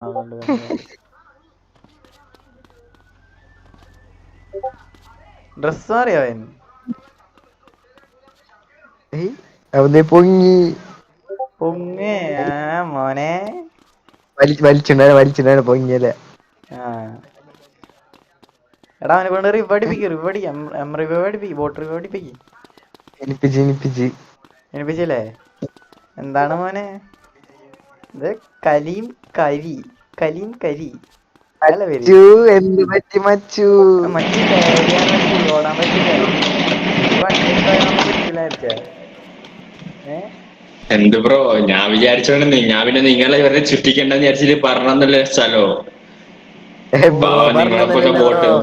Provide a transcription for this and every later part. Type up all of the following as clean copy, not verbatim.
കണ്ട്. ഡ്രസ് മാറിയോ അവൻ? പൊങ്ങി പൊങ്ങേ മോനെ. വലിച്ചിണ്ടായ പൊങ്ങിയല്ലേ. എടാ അവനെ കൊണ്ട് റിവ് അടിപ്പിക്കും, ബോട്ട് റിവ് അടിപ്പിക്കും. എനിപ്പിച്ചില്ലേ? എന്താണ് മോനെ ഇത്? കലീം കരി അല്ല പേര്. എന്ത് പറ്റി മച്ചു? മറ്റു ലാഗാൻ മറ്റു ഓടാൻ പറ്റില്ല. നീ വണ്ടി എടുത്തായൊന്നും പിടിക്കില്ലായിരിക്ക. എന്ത് ബ്രോ, ഞാൻ വിചാരിച്ചോണ്ട് ഞാൻ പിന്നെ നിങ്ങളെ ഇവരെ ചുറ്റിക്കണ്ടെന്ന് വിചാരിച്ചിട്ട് പറഞ്ഞെന്നല്ലേ സ്ഥലോ. പാവം നിങ്ങളൊക്കെ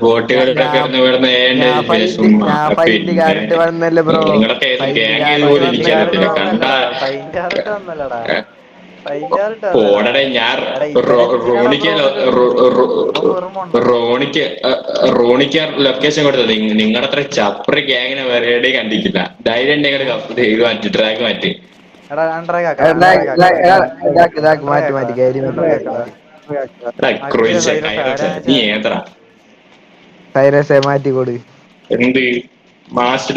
ബോട്ടുകളിലൊക്കെ ചുമ്മാ. പിന്നെ വന്നല്ലേ ബ്രോ. നിങ്ങളൊക്കെ ഏത് ഗ്യാങ് ഏത് പോലും എനിക്കറിയത്തില്ല. കണ്ട ഫൈൻഡാറിട്ട് വന്നല്ലടാ. ഫൈൻഡാറിട്ട് വന്നടാ. പോടടെ. ഞാൻ എടാ ഇന്നലെ എന്തിനാടാ റോണിക്ക് ബ്രോനെ കിടുന്നത്? ഇവൻ വെറും മൊണ്ണൻ. റോണിക്ക് ലൊക്കേഷൻ കൊടുത്തത്. നിങ്ങളുടെ അത്ര ചപ്ര ഗ്യാങ്ങിനെ വേറെ കണ്ടിട്ടില്ല. ധൈര്യം ഉണ്ടെങ്കിൽ ട്രാക്ക് മാറ്റി. എടാ അണ്ടറേക്കാക്കടാ. മാറ്റി കയറി നീ ഏതറാ സൈറസെ മാറ്റിക്കൊടു. എന്ത് മാസ്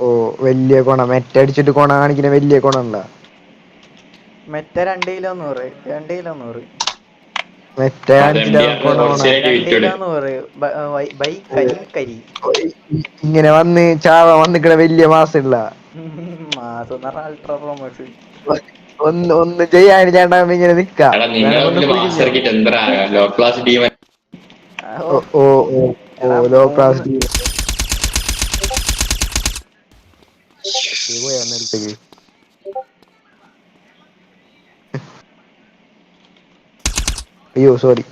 ഓ വലിയ കൊണ മെറ്റടിച്ചിട്ട് കൊണ കാണിക്കുന്ന വലിയ കൊണ ഉണ്ടാ. Meta 2 kilo 100. 2 കിലോ 100. മെറ്റ കാണിച്ചിട്ട് കൊണ കൊണ 2 കിലോ 100 ബൈ കരീം കരി. ഇങ്ങനെ വന്ന് ചാവ വന്നിക്കണ വലിയ മാസമുള്ള മാസം അൾട്രാ പ്രോമോസ്. ഒന്ന് ചെയ്യാൻ ചേട്ടാ ഇങ്ങനെ നിക്കാ. നിങ്ങളെ മാസ്റ്റർ കിറ്റ് എന്താ low class team. Low class പോയാ. അയ്യോ സോറി.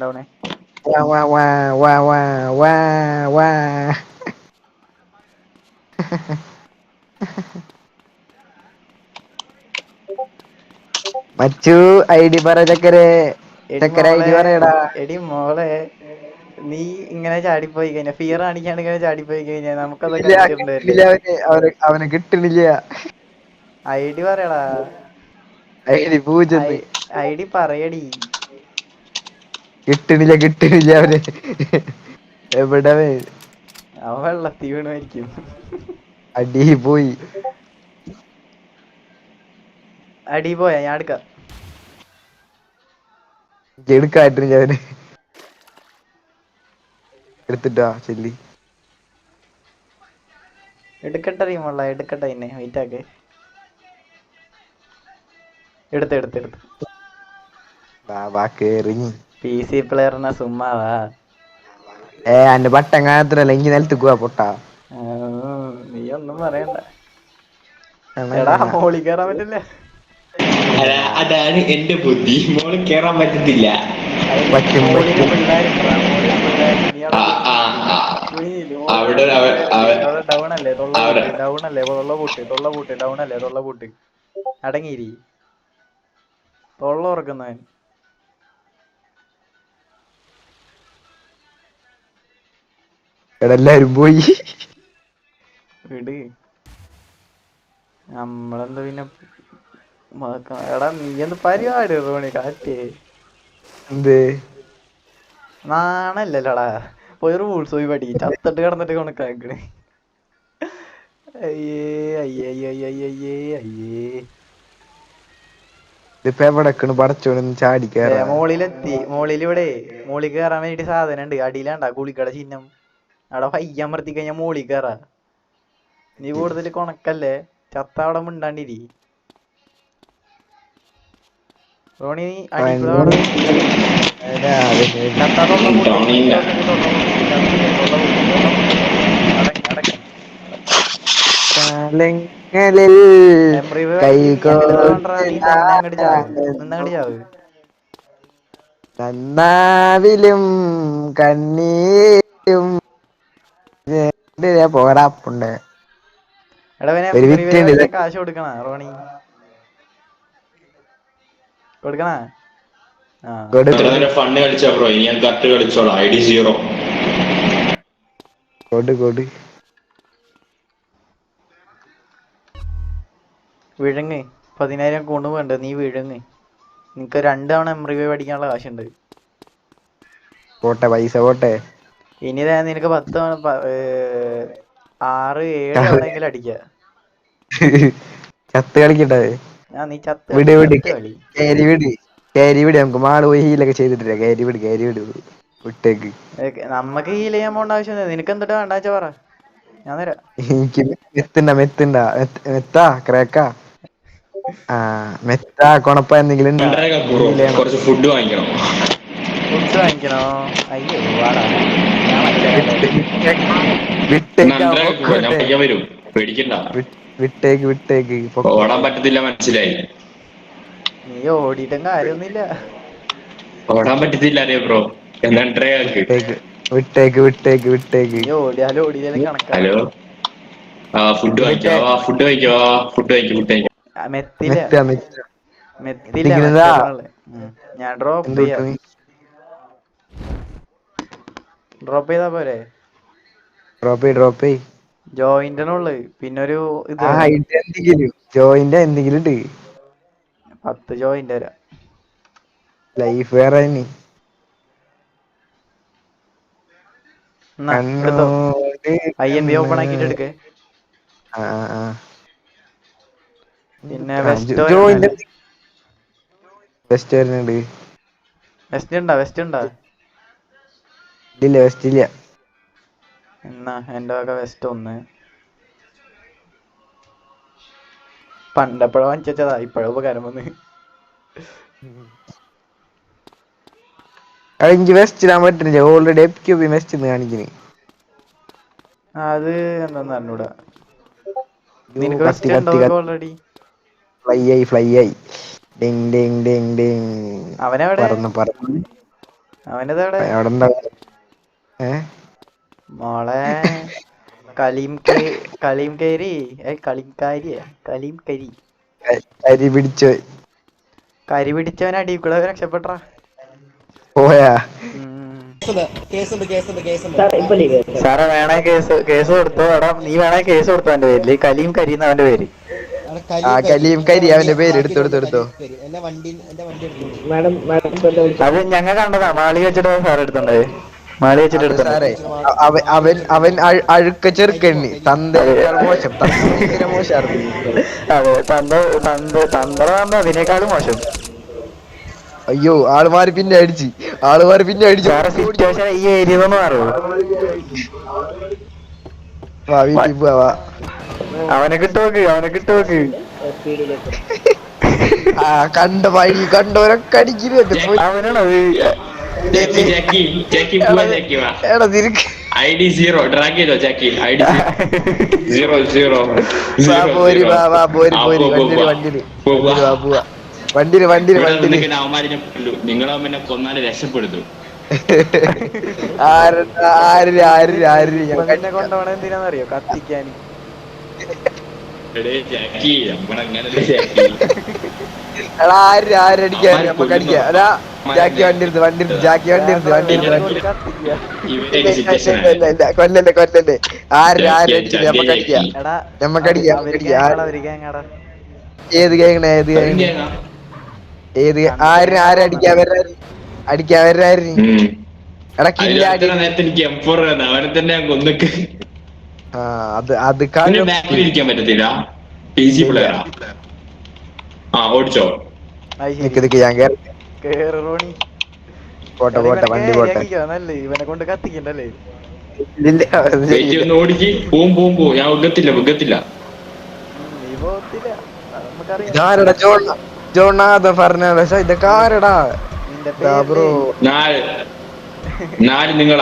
ഡൗണേ. മച്ചു ഐഡി പറ ചക്കരെ. ചക്കര ഐഡി പറയടാ. എടി മോളെ, നീ ഇങ്ങനെ ചാടിപ്പോയി കഴിഞ്ഞാ, ഫിയർ കാണിക്കാണ്ട് ഇങ്ങനെ ചാടിപ്പോയി കഴിഞ്ഞാ നമുക്കതൊക്കെ അടിച്ചിട്ടുണ്ടല്ലേ. അവനെ കിട്ടണില്ല. ഐഡി പറയടാ. ഐഡി 0. ഐഡി പറയടി. കിട്ടണില്ല അവന്. എവിടെ അവൻ വെള്ളത്തി വീണായിരിക്കും. അടി പോയി. അടി പോയാ ഞാൻ എടുക്കാം. എടുക്കാട്ടില്ല അവന്. എടുത്തിട്ടാ ചെല്ലി. എടുക്കട്ടെ റീമുള്ള എടുക്കട്ടെ. എന്നെ വെയിറ്റ് ആക്ക്. എടുത്ത് PC പ്ലെയറിനെ സുമ്മാവാ. അന്റെ ബട്ടൻ കാണത്തില്ല. ഇങ്ങി നിലത്ത് പോവാ പൊട്ടാ. നീ ഒന്നും പറയണ്ട. എടാ മോളി കേറാൻ പറ്റില്ല. അതാണ് എന്റെ ബുദ്ധി. മോളിൽ കേറാൻ പറ്റത്തില്ല. മോളില് പിള്ളേരുണ്ടാ. ഡൗൺ അല്ലേ തൊള്ള പൂട്ട്. അടങ്ങിയിരി. തൊള്ള ഉറക്കുന്നവൻ. എല്ലാരും പോയി. വിട്. നമ്മളെന്താ പിന്നെ. എടാ നീ എന്ത് പരിപാടി റോണി കാറ്റ്. എന്ത് നാണല്ലല്ലോടാ. പോയി റൂൾസ് പോയി പഠി. ചത്തിട്ട് കിടന്നിട്ട് കണക്കാക്കണേ. ഇതിപ്പോ എവിടെക്കണ് പടച്ചോന്ന് ചാടി കേറാ. മോളിലെത്തി. മോളിലിവിടെ മോളിൽ കയറാൻ വേണ്ടിട്ട് സാധനം ഉണ്ട്. അടിയിലാണ്ടാ ഗുളികടെ ചിഹ്നം. അവിടെ പയ്യമർത്തി കഴിഞ്ഞാ മോളിൽ കയറാ. നീ കൂടുതൽ കൊണക്കല്ലേ. ചത്ത അവിടെ മിണ്ടാണ്ടിരി. റോണി നീ അടിക്കൂടെ നന്നാവിലും കണ്ണീരും പോരാപ്പുണ്ട്. കാശ് കൊടുക്കണ റോണി. കൊടുക്കണ ഫണ്ട് കളിച്ചാ ബ്രോ. ഇനി ഞാൻ കറക്റ്റ് കളിച്ചോളാം. ID 0. കൊടു വിഴുങ്ങ് 10,000 കൊണ്ട് വേണ്ട, നീ വിഴുങ്ങ്. നിനക്ക് 2 തവണ MRV പഠിക്കാനുള്ള കാശുണ്ട്. പോട്ടെ പൈസ പോട്ടെ. ഇനി നിനക്ക് 10 തവണ 6-7 തവണയെങ്കിലും അടിക്ക. ചത്ത് കളിക്കട്ടെ. നീ ചത്ത് വിട് കളി, വിട് ചത്ത് കളി. കേരി വിട്, കേരി വിട്, നമുക്ക് മാള് പോയി ഹീലൊക്കെ ചെയ്തിട്ടില്ല. കേരി വിട്, കേരി വിട്, വിട്ടേക്ക്. നമ്മക്ക് ഹീൽ ചെയ്യാൻ പോകേണ്ട ആവശ്യം. നിനക്ക് എന്തിട്ട് വേണ്ടാച്ച പറ, ഞാൻ തരാം. എനിക്ക് മെത്താ ക്രേക്കാ മെത്താ കൊണപ്പ എന്തെങ്കിലും ഉണ്ടാ? കുറച്ച് ഫുഡ് വാങ്ങിക്കണം. ഫുഡ് വാങ്ങിക്കണോ? അയ്യോ വാടാ, ഞാൻ വാങ്ങിച്ചതരാല്ലേ. വിട്ടേക്ക് വരും, പേടിക്കണ്ട. വിട്ടേക്ക് വിട്ടേക്ക്. ഓടാൻ പറ്റത്തില്ല, മനസ്സിലായി. നീ ഓടിയിട്ടും കാര്യമൊന്നുമില്ല. ഓടാൻ പറ്റത്തില്ല അറിയോ ബ്രോ, എന്താണ് ട്രൈ ആക്ക്. വിട്ടേക്ക് വിട്ടേക്ക് വിട്ടേക്ക്. നീ ഓടിയാലും ഓടിയാലും കണക്കാ. ഹലോ, ഫുഡ് വാങ്ങിക്കോ, ഫുഡ് വാങ്ങിക്കോ, ഫുഡ് വാങ്ങിക്കോ, ഫുഡ് വാങ്ങിക്കോ. മെത്തില്ല, മെത്തില്ല, എത്തിക്കുന്നതാ. ഞാൻ ഡ്രോപ്പ് ചെയ്യാം. ഡ്രോപ്പ് ചെയ്താ പോരെ? ഡ്രോപ്പ് ജോയിന്റിനുള്ളു പിന്നൊരു ഇത് ജോയിന്റ് എന്തെങ്കിലും ഉണ്ട്. 10 ജോയിന്റ് തരാം. ലൈഫ് വേറെ എടുത്തോ. INB ഓപ്പൺ ആക്കിട്ട് എടുക്കേ. പിന്നെ വെസ്റ്റ് ജോയിന്റ് വെസ്റ്റ് വരുന്നുണ്ട്. വെസ്റ്റ് ഉണ്ടാ? ഇല്ല വെസ്റ്റ് ഇല്ല. എന്നാ എന്റെ വക വെസ്റ്റ് 1. പണ്ടെപ്പോഴോ വാങ്ങിച്ചതാ, ഇപ്പോഴും ഉപകാരം വന്ന്. എനിക്ക് വെസ്റ്റ് ഇടാൻ പറ്റുന്നില്ല, ഓൾറെഡി FQB വെസ്റ്റ് കാണിക്കുന്നു. അത് എന്താന്ന് അറിഞ്ഞൂടാ. നിനക്ക് വെസ്റ്റ് ഉണ്ടോ ഓൾറെഡി? ഫ്ലൈ ആയി ഡിങ് ഡിങ് ഡിങ് ഡിങ്. അവനെവിടെ? അവനെവിടെ? മോളെ കലീം കരി പിടിച്ചവൻ അടിക്കൂടെ രക്ഷപ്പെട്ടാ. പോയാ സാറേ വേണേ കേസ് കൊടുത്തോ. എടാ നീ വേണേ കേസ് കൊടുത്തോ അവന്റെ പേരില്. കലീം കരീന്ന് അവന്റെ പേര്. കലീം കരി അവന്റെ പേര് എടുത്തോ. അത് ഞങ്ങൾ കണ്ടതാ, മാളി വെച്ചിട്ട് സാർ എടുത്തോണ്ടേ. മാളി വെച്ചിട്ട് എടുത്തോണ്ടേ. അവൻ അഴുക്ക ചെറുക്കണ്ണി തന്തേക്കാൾ മോശം. അതെ, തന്ത്ര അതിനേക്കാളും മോശം. അയ്യോ ആളുമാര് പിന്നെ അടിച്ചു. സിറ്റുവേഷൻ ഈ ഏരിയ മാറൂ. വീട്ടിൽ പോവാ. അവനെ കിട്ടുമോക്ക്. കണ്ട വഴി കണ്ടവരൊക്കെ അടിക്കുന്നത്. അവനാണത്. എടാ നിനക്ക് ID 0 ഡ്രാഗ് ചെയ്തോ ജാക്കി. ID 0 നിങ്ങളെ കൊന്നാല് രക്ഷപ്പെടുത്തു. കൊണ്ടുപോണ എന്തിനാന്നറിയോ? കത്തിക്കാൻ. ഏത് കേങ്ങണ ഏത് ആരടിക്കാൻ വരായിരുന്നു? നേരത്തെ എനിക്ക് M4 അവനെ തന്നെ കൊന്നക്ക്. അത് ഇരിക്കാൻ പറ്റത്തില്ല. PG പ്ലെയറാ. ഓടിച്ചോ. പോട്ടെ വണ്ടി പോട്ടെ. ഇവനെ കൊണ്ട് കത്തിക്കണ്ടല്ലേ. ഒന്ന് ഓടിക്ക്. പോവും. ഞാൻ വെക്കത്തില്ല. ഇതാരടാ ജോണാഥ ഫെർണാണ്ടസ്? ഇതൊക്കെ ആരടാ ബ്രോ? എന്നാലും നിങ്ങൾ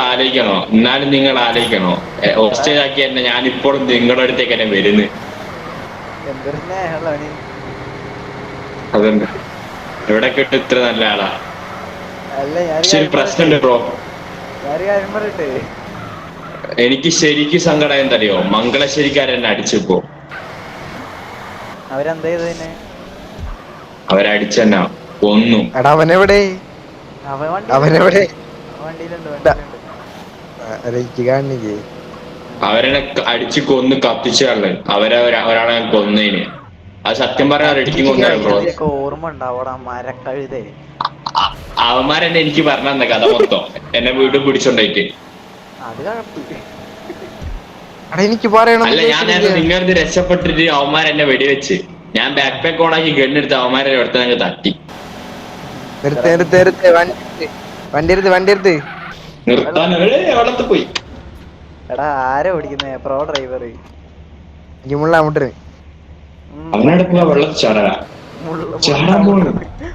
ആലോചിക്കണോ ഹോസ്റ്റേജ് ആക്കി തന്നെ ഞാനിപ്പോൾ നിങ്ങളുടെ അടുത്തേക്ക് തന്നെ വരുന്നു. അതുണ്ട് ഇവിടെ കിട്ടും. ഇത്ര നല്ല ആളാ. ശരി, പ്രശ്നമുണ്ട് ബ്രോ. എനിക്ക് ശരിക്കും സങ്കടം എന്തറിയോ, മംഗളശ്ശേരിക്കാരെന്നെ അടിച്ചപ്പോ. അവരടിച്ചെന്നാ കൊന്നു. അവനെവിടെ? അവരെ അടിച്ചു കൊന്ന് കത്തിച്ചാള്. ഒരാളെ കൊന്നേന്. അത് സത്യം പറയാൻ റെഡിക്കും കൊണ്ടാണ് ബ്രോ. നിനക്ക് ഓർമ്മ ഉണ്ടാവടാ മരക്കഴുതേ. അവന്മാരെന്നെ എനിക്ക് പറഞ്ഞു തന്ന കഥ മൊത്തം എന്നെ വീണ്ടും പിടിച്ചോണ്ടായിട്ട്. അത് കഴപ്പില്ല. എനിക്ക് പറയണം. അല്ല ഞാൻ നിങ്ങളിത് രക്ഷപ്പെട്ടിട്ട് അവന്മാരെന്നെ വെടിവെച്ച് ഞാൻ ബാക്ക് പാക്ക് ഓണാക്കി ഗണ്ണെടുത്ത് അവന്മാരെ അടുത്ത് ഞങ്ങൾ തട്ടി. വണ്ടി എടുത്ത് നിർത്താൻ എവിടത്ത് പോയി. എടാ ആരാ ഓടിക്കുന്നേ? Pro driver മുള്ളാമുട്ടന്. അവനോട് പോവാ വെള്ളത്തിൽ ചാടാ.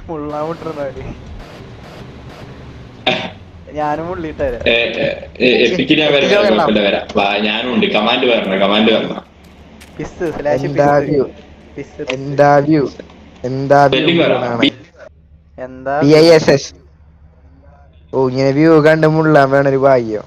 മുള്ളാമുട്ടനാര്? ഞാനും മുള്ളിട്ടേരാ. എപ്പിക്ക് ഞാൻ വരാം. ഞാനും ഉണ്ട്. കമാൻഡ് വരണം. ഓ ഇങ്ങനെ വ്യൂ കണ്ട് മുള്ളാൻ വേണൊരു ഭാഗ്യം.